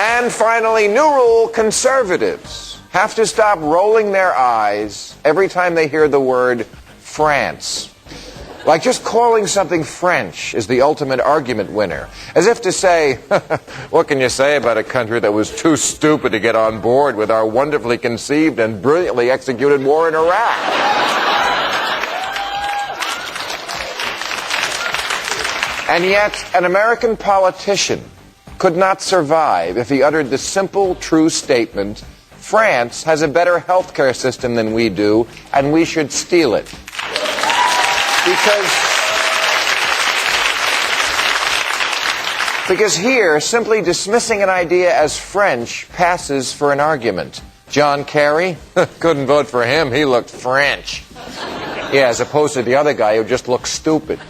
And finally, new rule, conservatives have to stop rolling their eyes every time they hear the word France. Like just calling something French is the ultimate argument winner. As if to say, what can you say about a country that was too stupid to get on board with our wonderfully conceived and brilliantly executed war in Iraq? And yet, an American politician could not survive if he uttered the simple, true statement, France has a better healthcare system than we do, and we should steal it. Because here, simply dismissing an idea as French passes for an argument. John Kerry, couldn't vote for him, he looked French. Yeah, as opposed to the other guy who just looked stupid.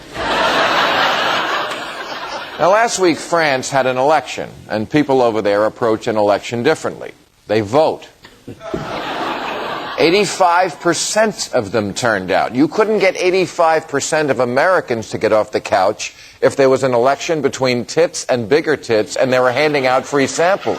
Now, last week, France had an election, and people over there approach an election differently. They vote. 85% of them turned out. You couldn't get 85% of Americans to get off the couch if there was an election between tits and bigger tits and they were handing out free samples.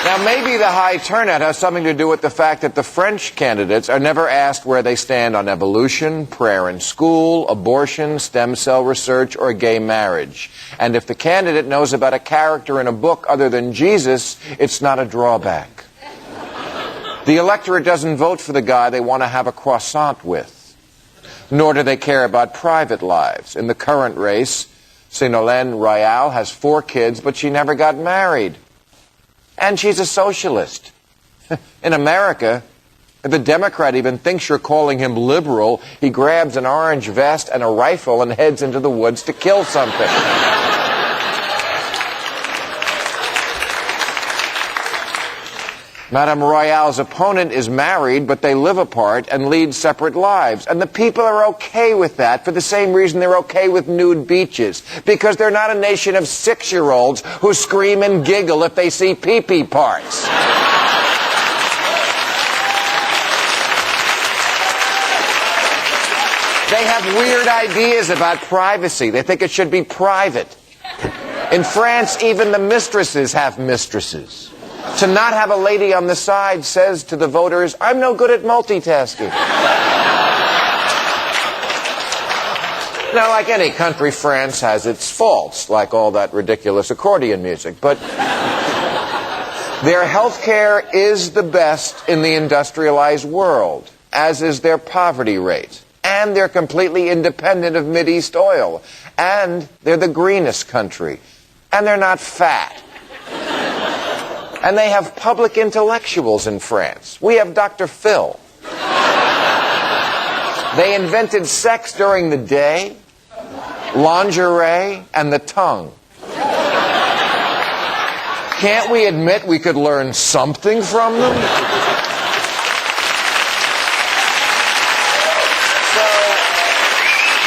Now, maybe the high turnout has something to do with the fact that the French candidates are never asked where they stand on evolution, prayer in school, abortion, stem cell research, or gay marriage. And if the candidate knows about a character in a book other than Jesus, it's not a drawback. The electorate doesn't vote for the guy they want to have a croissant with. Nor do they care about private lives. In the current race, Ségolène Royal has 4 kids, but she never got married. And she's a socialist. In America, if a Democrat even thinks you're calling him liberal, he grabs an orange vest and a rifle and heads into the woods to kill something. Madame Royale's opponent is married, but they live apart and lead separate lives. And the people are okay with that for the same reason they're okay with nude beaches. Because they're not a nation of 6-year-olds who scream and giggle if they see pee-pee parts. They have weird ideas about privacy. They think it should be private. In France, even the mistresses have mistresses. To not have a lady on the side says to the voters, I'm no good at multitasking. Now, like any country, France has its faults, like all that ridiculous accordion music. But their health care is the best in the industrialized world, as is their poverty rate. And they're completely independent of Mideast oil. And they're the greenest country. And they're not fat. And they have public intellectuals in France. We have Dr. Phil. They invented sex during the day, lingerie, and the tongue. Can't we admit we could learn something from them?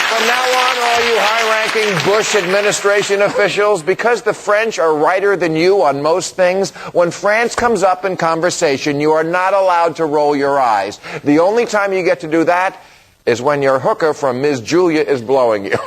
From now on, all you high-ranking Bush administration officials, because the French are righter than you on most things, when France comes up in conversation, you are not allowed to roll your eyes. The only time you get to do that is when your hooker from Ms. Julia is blowing you.